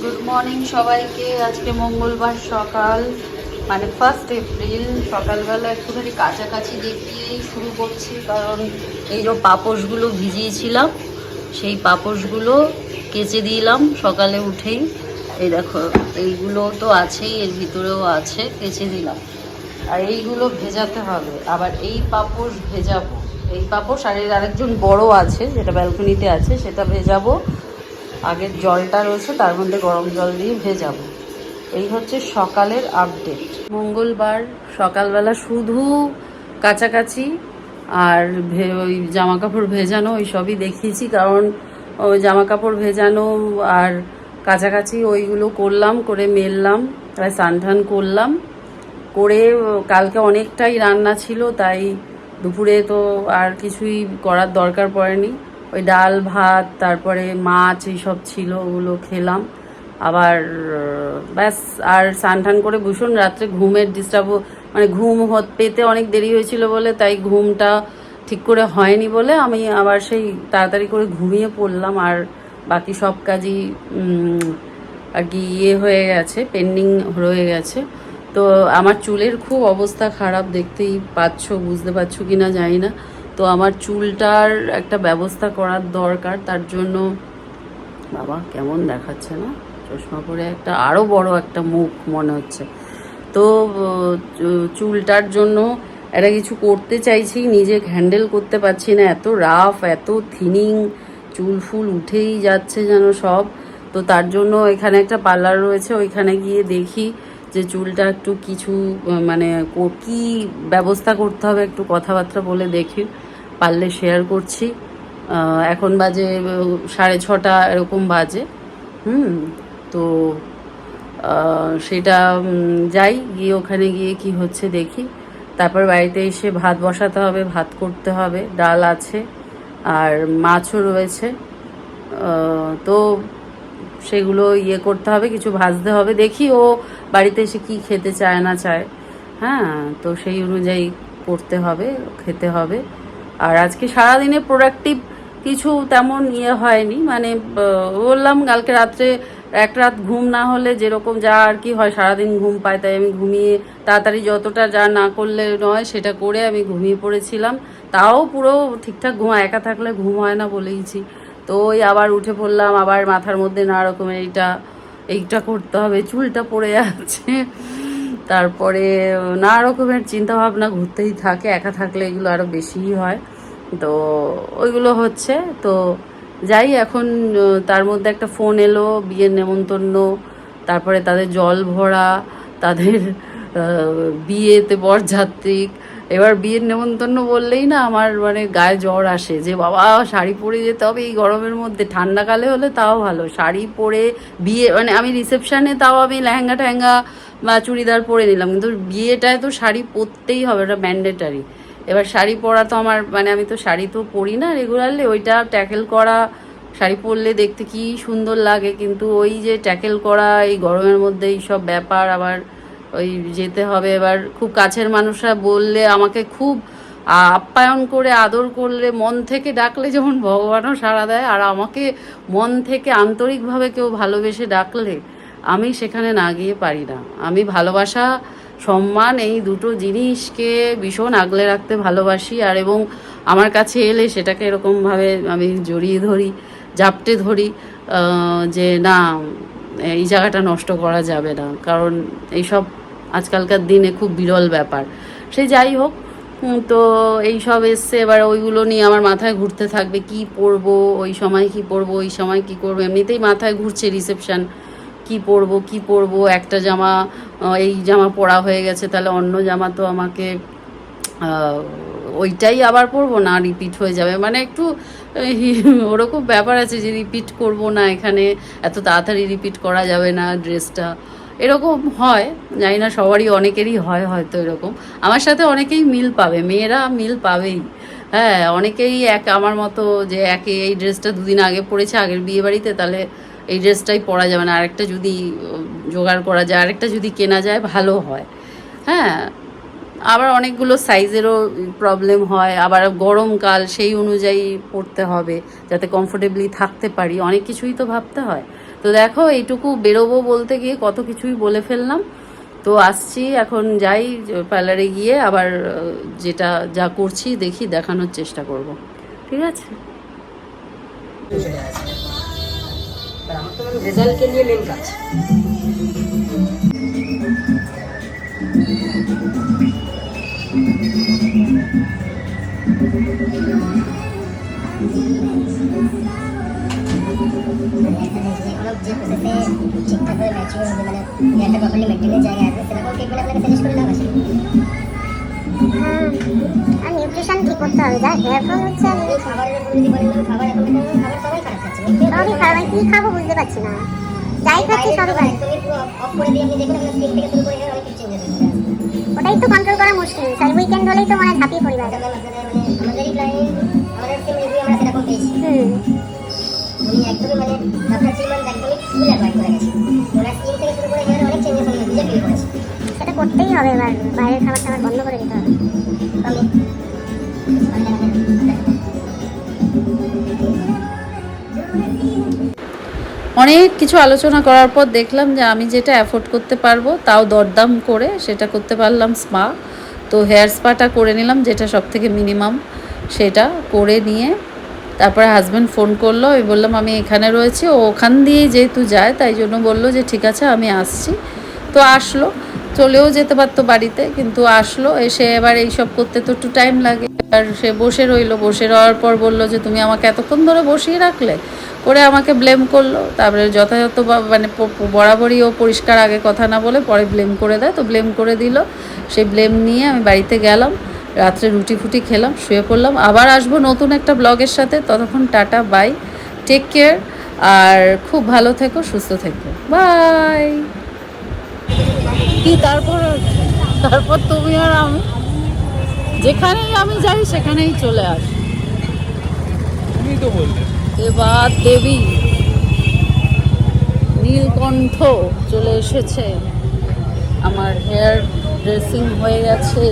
Good morning সবাইকে। আজকে মঙ্গলবার সকাল, মানে 1 এপ্রিল। সকালবেলা একটুখানি কাছাকাছি দেখিয়েই শুরু করছি, কারণ এই যে পাপোশগুলো ভিজিয়েছিলাম সেই পাপোশগুলো কেচে দিলাম সকালে উঠেই। এই দেখো, এইগুলো তো আছেই, এর ভিতরেও আছে, কেচে দিলাম। আর এইগুলো ভেজাতে হবে, আবার এই পাপোশ ভেজাবো। এই পাপোশ আর এর আরেকজন বড় আছে যেটা ব্যালকনিতে আছে, সেটা ভেজাবো। আগের জলটা রয়েছে তার মধ্যে গরম জল দিয়ে ভেজাবো। এই হচ্ছে সকালের আপডেট। মঙ্গলবার সকালবেলা শুধু কাছাকাছি আর ওই জামা কাপড় ভেজানো ওই সবই দেখিয়েছি, কারণ ওই জামা কাপড় ভেজানো আর কাছাকাছি ওইগুলো করলাম, করে মেললাম, তাই স্নান টান করলাম। করে কালকে অনেকটাই রান্না ছিল, তাই দুপুরে তো আর কিছুই করার দরকার পড়েনি। ওই ডাল ভাত তারপরে মাছ এইসব ছিল, ওগুলো খেলাম। আবার ব্যাস, আর স্নান টান করে ভীষণ রাত্রে ঘুমের ডিস্টার্ব, মানে ঘুম পেতে অনেক দেরি হয়েছিল বলে, তাই ঘুমটা ঠিক করে হয়নি বলে আমি আবার সেই তাড়াতাড়ি করে ঘুমিয়ে পড়লাম। আর বাকি সব কাজই আর কি হয়ে গেছে, পেন্ডিং রয়ে গেছে। তো আমার চুলের খুব অবস্থা খারাপ, দেখতেই পাচ্ছ, বুঝতে পারছো কি না জানি না। তো আমার চুলটার একটা ব্যবস্থা করার দরকার, তার জন্য বাবা কেমন দেখাচ্ছে না চশমা পরে, একটা আরও বড় একটা মুখ মনে হচ্ছে। তো চুলটার জন্য একটা কিছু করতে চাইছি, নিজে হ্যান্ডেল করতে পারছি না, এত রাফ, এত থিনিং, চুল ফুল উঠেই যাচ্ছে যেন সব। তো তার জন্য এখানে একটা পার্লার রয়েছে, ওইখানে গিয়ে দেখি যে চুলটা একটু কিছু মানে কী ব্যবস্থা করতে হবে, একটু কথাবার্তা বলে দেখি, পারলে শেয়ার করছি। এখন বাজে 6:30 এরকম বাজে। তো সেটা যাই, গিয়ে ওখানে গিয়ে কি হচ্ছে দেখি। তারপর বাড়িতে এসে ভাত বসাতে হবে, ভাত করতে হবে, ডাল আছে আর মাছও রয়েছে। তো সেগুলো করতে হবে, কিছু ভাজতে হবে। দেখি ও বাড়িতে এসে কি খেতে চায় না চায়, হ্যাঁ, তো সেই অনুযায়ী করতে হবে, খেতে হবে। আর আজকে সারাদিনে প্রোডাক্টিভ কিছু তেমন হয়নি, মানে বললাম কালকে রাত্রে এক রাত ঘুম না হলে যেরকম যা আর কি হয়, সারাদিন ঘুম পায়, তাই আমি ঘুমিয়ে তাড়াতাড়ি যতটা যা না করলে নয় সেটা করে আমি ঘুমিয়ে পড়েছিলাম। তাও পুরো ঠিকঠাক একা থাকলে ঘুম হয় না বলেইছি। তো ওই আবার উঠে পড়লাম, আবার মাথার মধ্যে নানা রকমের এইটা করতে হবে, চুলটা পড়ে যাচ্ছে, তারপরে নানা রকমের চিন্তাভাবনা ঘুরতেই থাকে। একা থাকলে এগুলো আরও বেশিই হয়, তো ওইগুলো হচ্ছে। তো যাই, এখন তার মধ্যে একটা ফোন এলো, বিয়ের নেমন্তন্ন, তারপরে তাদের জল ভরা, তাদের বিয়েতে বরযাত্রী। এবার বিয়ের নেমন্তন্ন বললেই না আমার মানে গায়ে জ্বর আসে, যে বাবা শাড়ি পরে যেতে হবে এই গরমের মধ্যে। ঠান্ডাকালে হলে তাও ভালো, শাড়ি পরে বিয়ে, মানে আমি রিসেপশানে তাও আমি লেহেঙ্গা টেহেঙ্গা বা চুড়িদার পরে নিলাম, কিন্তু বিয়েটায় তো শাড়ি পরতেই হবে, ওটা ম্যান্ডেটারি। এবার শাড়ি পরা তো আমার, মানে আমি তো শাড়ি তো পরি না রেগুলারলি, ওইটা ট্যাকেল করা, শাড়ি পরলে দেখতে কি সুন্দর লাগে, কিন্তু ওই যে ট্যাকেল করা এই গরমের মধ্যে এই সব ব্যাপার, আবার ওই যেতে হবে। এবার খুব কাছের মানুষরা বললে আমাকে খুব আপ্যায়ন করে আদর করলে, মন থেকে ডাকলে যেমন ভগবানও সাড়া দেয়, আর আমাকে মন থেকে আন্তরিকভাবে কেউ ভালোবেসে ডাকলে আমি সেখানে না গিয়ে পারি না। আমি ভালোবাসা, সম্মান, এই দুটো জিনিসকে ভীষণ আগলে রাখতে ভালোবাসি। আর এবং আমার কাছে এলে সেটাকে এরকমভাবে আমি জড়িয়ে ধরি, জাপটে ধরি, যে না, এই জায়গাটা নষ্ট করা যাবে না, কারণ এইসব আজকালকার দিনে খুব বিরল ব্যাপার। সে যাই হোক, তো এই সব এসছে, এবার ওইগুলো নিয়ে আমার মাথায় ঘুরতে থাকবে, কি পরবো ওই সময়, কি পরবো ওই সময়, কি করবো, এমনিতেই মাথায় ঘুরছে রিসেপশন, কি পরবো। একটা জামা, এই জামা পরা হয়ে গেছে, তাহলে অন্য জামা তো আমাকে ওইটাই আবার পরবো না, রিপিট হয়ে যাবে, মানে একটু ওরকম ব্যাপার আছে যে রিপিট করব না, এখানে এত তাড়াতাড়ি রিপিট করা যাবে না ড্রেসটা, এরকম হয়। জানি না সবারই, অনেকেরই হয় হয়তো এরকম। আমার সাথে অনেকেই মিল পাবে, মেয়েরা মিল পাবেই, হ্যাঁ, অনেকেই আমার মতো, যে এই ড্রেসটা 2 দিন আগে পরেছে আগের বিয়ে বাড়িতে, তাহলে এই ড্রেসটাই পরা যাবে না, আরেকটা যদি জোগাড় করা যায়, আরেকটা যদি কেনা যায় ভালো হয়। হ্যাঁ, আবার অনেকগুলো সাইজেরও প্রবলেম হয়, আবার গরমকাল সেই অনুযায়ী পরতে হবে যাতে কমফোর্টেবলি থাকতে পারি, অনেক কিছুই তো ভাবতে হয়। তো দেখো এইটুকু বেরোবো বলতে গিয়ে কত কিছুই বলে ফেললাম। তো আসছি, এখন যাই পার্লারে গিয়ে আবার যেটা যা করছি দেখি দেখানোর চেষ্টা করব। ঠিক আছে। রেজাল্ট के लिए मेन কাজ। যে প্রসেসে ঠিকঠাক ভাবে ম্যাচিওর হবে, মানে হেয়ারটা প্রপারলি মেনটেনের জায়গায় আসবে, সেরকম ট্রিটমেন্ট আপনাকে সাজেস্ট করে লাভ আছে। আর নিউট্রিশন ঠিক করতে হবে, যা হেয়ার ফল হচ্ছে। আর এই খাবারের উপর যদি বলেন, খাবার এখন খাবার সবাই খারাপ খাচ্ছে, সবই খারাপ। কি খাবো বুঝতে পারছি না, যাই খাচ্ছি সবই খারাপ। একদমই পুরো অফ করে দিয়ে আপনি দেখুন আপনার স্কিন থেকে শুরু করে অনেক কিছু চেঞ্জেস হয়ে যাবে। ওটাই তো কন্ট্রোল করা মুশকিল স্যার। উইকেন্ড হলেই তো মানে ঝাঁপিয়ে পড়ি বাইরে। আমাদেরই ক্লায়েন্ট, আমাদের স্কিন রিভিউ আমরা সেরকম পেয়েছি। উনি একদমই মানে আপনার 3 মান্থ একদমই ফুল অ্যাভয়েড করে গেছে। ওনার স্কিন থেকে শুরু করে হেয়ার অনেক চেঞ্জেস হয়ে গেছে, ফিল করেছে। সেটা করতেই হবে, এবার বাইরের খাবার খাবার বন্ধ করে দিতে হবে। অনেক কিছু আলোচনা করার পর দেখলাম যে আমি যেটা অ্যাফোর্ড করতে পারবো তাও দরদাম করে সেটা করতে পারলাম স্পা। তো হেয়ার স্পাটা করে নিলাম, যেটা সব থেকে মিনিমাম, সেটা করে নিয়ে তারপরে হাজব্যান্ড ফোন করলো। আমি বললাম আমি এখানে রয়েছি, ও ওখান দিয়েই যেহেতু যায় তাই জন্য বললো যে ঠিক আছে আমি আসছি। তো আসলো, চলেও যেতে পারতো বাড়িতে, কিন্তু আসলো। এসে এবার এইসব করতে তো একটু টাইম লাগে। আর সে বসে রইলো, বসে রওয়ার পর বললো যে তুমি আমাকে এতক্ষণ ধরে বসিয়ে রাখলে, করে আমাকে ব্লেম করলো। তারপরে যথাযথ মানে বরাবরই ও পরিষ্কার আগে কথা না বলে পরে ব্লেম করে দেয়, তো ব্লেম করে দিল। সেই ব্লেম নিয়ে আমি বাড়িতে গেলাম, রাত্রে রুটি ফুটি খেলাম, শুয়ে পড়লাম। আবার আসবো নতুন একটা ব্লগের সাথে, ততক্ষণ টাটা, বাই, টেক কেয়ার, আর খুব ভালো থেকো, সুস্থ থেকো, বাই। কি তারপর তারপর তুমি আর আমি যেখানেই আমি যাই সেখানেই চলে আসি। তুমি তো বললে এবার দেবী নীলকণ্ঠ চলে এসেছে, আমার হেয়ার ড্রেসিং হয়ে গেছে।